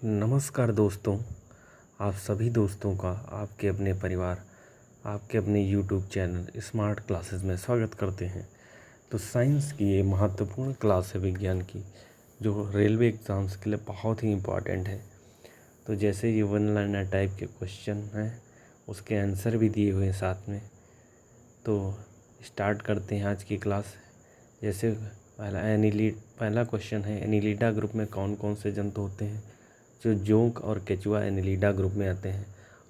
नमस्कार दोस्तों। आप सभी दोस्तों का आपके अपने परिवार, आपके अपने यूट्यूब चैनल स्मार्ट क्लासेस में स्वागत करते हैं। तो साइंस की ये महत्वपूर्ण क्लास है विज्ञान की, जो रेलवे एग्ज़ाम्स के लिए बहुत ही इम्पॉर्टेंट है। तो जैसे ये वन लाइनर टाइप के क्वेश्चन हैं, उसके आंसर भी दिए हुए हैं साथ में। तो स्टार्ट करते हैं आज की क्लास। जैसे पहला क्वेश्चन है, एनिलिडा ग्रुप में कौन कौन से जंतु होते हैं? जो जोंक और केचुआ एनिलिडा ग्रुप में आते हैं।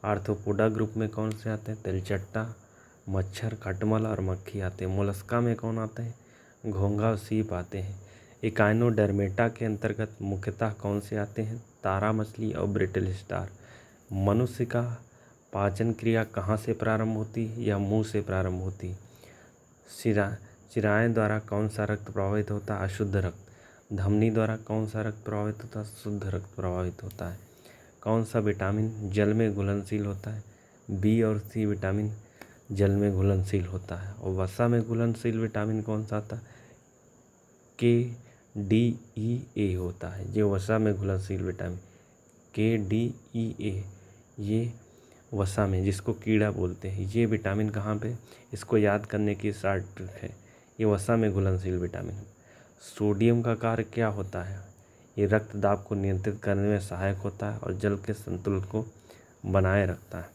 आर्थ्रोपोडा ग्रुप में कौन से आते हैं? तिलचट्टा, मच्छर, खटमल और मक्खी आते हैं। मोलस्का में कौन आते हैं? घोंघा और सीप आते हैं। इकाइनोडर्मेटा के अंतर्गत मुख्यतः कौन से आते हैं? तारा मछली और ब्रिटल स्टार। मनुष्य का पाचन क्रिया कहाँ से प्रारंभ होती है या मुंह से प्रारंभ होती? शिराएं द्वारा कौन सा रक्त प्रभावित होता है? अशुद्ध रक्त। धमनी द्वारा कौन सा रक्त प्रभावित होता है? शुद्ध रक्त प्रभावित होता है। कौन सा विटामिन जल में घुलनशील होता है? बी और सी विटामिन जल में घुलनशील होता है। और वसा में घुलनशील विटामिन कौन सा आता है? KDEA होता है। ये वसा में घुलनशील विटामिन KDEA, ये वसा में, जिसको कीड़ा बोलते हैं, ये विटामिन कहाँ पे? इसको याद करने की शॉर्ट ट्रिक है, ये वसा में घुलनशील विटामिन है। सोडियम का कार्य क्या होता है? ये रक्त दाब को नियंत्रित करने में सहायक होता है और जल के संतुलन को बनाए रखता है।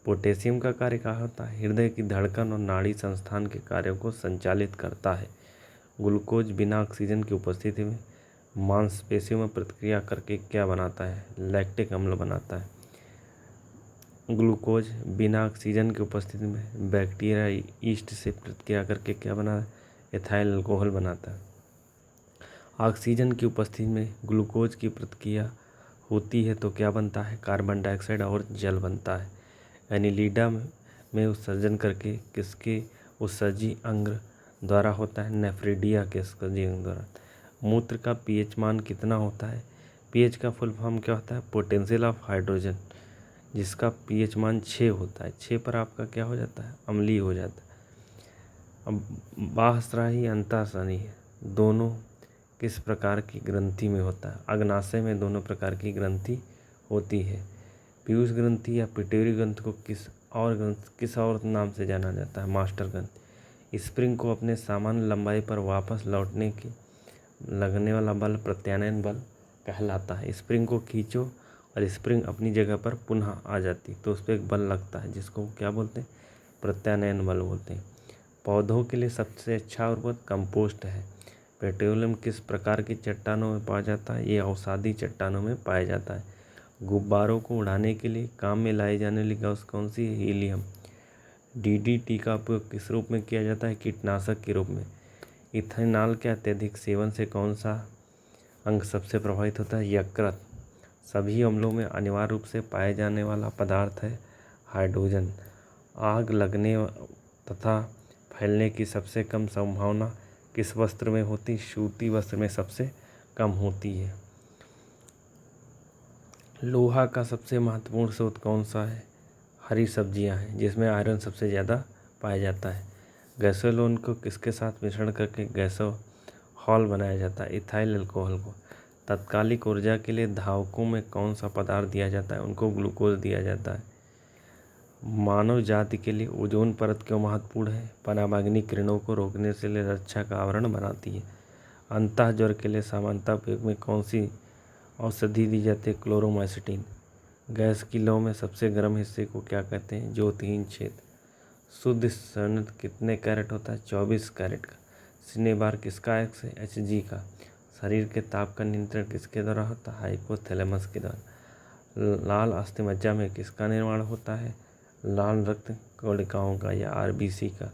पोटेशियम का कार्य क्या होता है? हृदय की धड़कन और नाड़ी संस्थान के कार्यों को संचालित करता है। ग्लूकोज बिना ऑक्सीजन की उपस्थिति में मांसपेशियों में प्रतिक्रिया करके क्या बनाता है? लैक्टिक अम्ल बनाता है। ग्लूकोज बिना ऑक्सीजन की उपस्थिति में बैक्टीरिया ईस्ट से प्रतिक्रिया करके क्या बना है? एथाइल अल्कोहल बनाता है। ऑक्सीजन की उपस्थिति में ग्लूकोज की प्रतिक्रिया होती है तो क्या बनता है? कार्बन डाइऑक्साइड और जल बनता है। एनिलिडा में उत्सर्जन करके किसके उत्सर्जी अंग द्वारा होता है? नेफ्रिडिया के उत्सर्जी अंग द्वारा। मूत्र का पीएच मान कितना होता है? पीएच का फुल फॉर्म क्या होता है? पोटेंशियल ऑफ हाइड्रोजन, जिसका पीएच मान 6 होता है। 6 पर आपका क्या हो जाता है? अम्लीय हो जाता है। अब बाह्यस्रावी अंतःस्रावी दोनों किस प्रकार की ग्रंथि में होता है? अग्नाशय में दोनों प्रकार की ग्रंथि होती है। पीयूष ग्रंथि या पिट्यूटरी ग्रंथि को किस और नाम से जाना जाता है? मास्टर ग्रंथि। स्प्रिंग को अपने सामान्य लंबाई पर वापस लौटने की लगने वाला बल प्रत्यानयन बल कहलाता है। स्प्रिंग को खींचो और स्प्रिंग अपनी जगह पर पुनः आ जाती तो उस पर एक बल लगता है, जिसको क्या बोलते हैं? प्रत्यानयन बल बोलते हैं। पौधों के लिए सबसे अच्छा उर्वरक कंपोस्ट है। पेट्रोलियम किस प्रकार की चट्टानों में पाया जाता है? ये अवसादी चट्टानों में पाया जाता है। गुब्बारों को उड़ाने के लिए काम में लाई जाने वाली गैस कौन सी है? हीलियम। DDT का उपयोग किस रूप में किया जाता है? कीटनाशक के रूप में। इथेनॉल के अत्यधिक सेवन से कौन सा अंग सबसे प्रभावित होता है? यकृत। सभी अम्लों में अनिवार्य रूप से पाए जाने वाला पदार्थ है हाइड्रोजन। आग लगने तथा फैलने की सबसे कम संभावना किस वस्त्र में होती? सूती वस्त्र में सबसे कम होती है। लोहा का सबसे महत्वपूर्ण स्रोत कौन सा है? हरी सब्जियां हैं, जिसमें आयरन सबसे ज़्यादा पाया जाता है। गैसोलीन को किसके साथ मिश्रण करके गैसोहॉल बनाया जाता है? इथाइल अल्कोहल को। तात्कालिक ऊर्जा के लिए धावकों में कौन सा पदार्थ दिया जाता है? उनको ग्लूकोज दिया जाता है। मानव जाति के लिए ओजोन परत क्यों महत्वपूर्ण है? पराबैंगनी किरणों को रोकने से लिए रक्षा का आवरण बनाती है। अंतः ज्वर के लिए सामान्यतः उपयोग में कौन सी औषधि दी जाती है? क्लोरोमाइसिटिन। गैस की लौ में सबसे गर्म हिस्से को क्या कहते हैं? ज्योतिहीन क्षेत्र। शुद्ध स्वर्ण कितने कैरेट होता है? 24 कैरेट का। सिने बार किसका एक्स है? Hg का। शरीर के ताप का नियंत्रण किसके द्वारा होता है? हाइपोथैलेमस के द्वारा। लाल अस्थिमज्जा में किसका निर्माण होता है? लाल रक्त कोशिकाओं का या RBC का।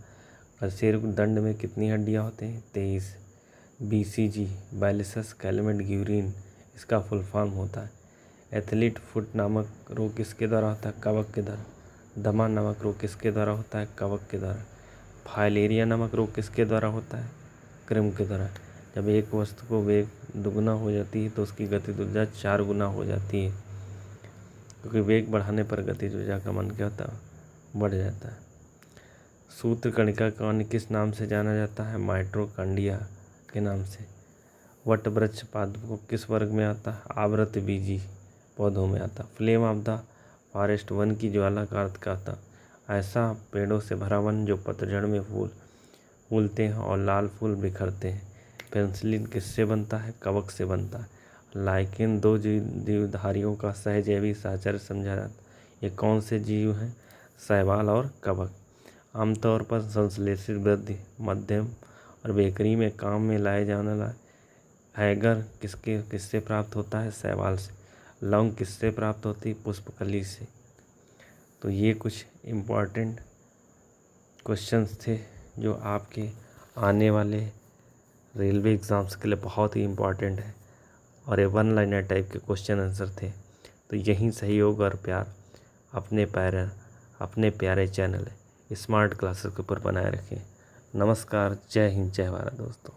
कशेरुक दंड में कितनी हड्डियां होती हैं? 23। BCG बाइलियस कैलमेट ग्यूरिन, इसका फुल फॉर्म होता है। एथलीट फुट नामक रोग किसके द्वारा होता है? कवक के द्वारा। दमा नामक रोग किसके द्वारा होता है? कवक के द्वारा। फाइलेरिया नामक रोग किसके द्वारा होता है? कृमि के द्वारा। जब एक वस्तु को वेग दुगुना हो जाती है तो उसकी गतिज ऊर्जा 4 गुना हो जाती है, क्योंकि वेग बढ़ाने पर गतिज ऊर्जा का मान क्या होता है? बढ़ जाता है। सूत्र कणिका को अन्य किस नाम से जाना जाता है? माइटोकॉन्ड्रिया के नाम से। वट वृक्ष पादपों किस वर्ग में आता है? आवृत बीजी पौधों में आता। Flame of the forest, one की ज्वाला का अर्थ क्या था? ऐसा पेड़ों से भरा वन जो पतझड़ में फूलते हैं और लाल फूल बिखरते हैं। पेनिसिलिन किससे बनता है? कवक से बनता है। लाइकेन दो जीवधारियों का सहजैवी साहचर्य समझा जाता है। ये कौन से जीव हैं? शैवाल और कवक। आमतौर पर संश्लेषित वृद्धि मध्यम और बेकरी में काम में लाए जाने वाला एगर किससे प्राप्त होता है? शैवाल से। लौंग किससे प्राप्त होती है? पुष्पकली से। तो ये कुछ इम्पॉर्टेंट क्वेश्चंस थे जो आपके आने वाले रेलवे एग्ज़ाम्स के लिए बहुत ही इम्पॉर्टेंट है और ये वन लाइनर टाइप के क्वेश्चन आंसर थे। तो यही सहयोग और प्यार अपने प्यारे चैनल स्मार्ट क्लासेस के ऊपर बनाए रखें। नमस्कार, जय हिंद, जय भारत दोस्तों।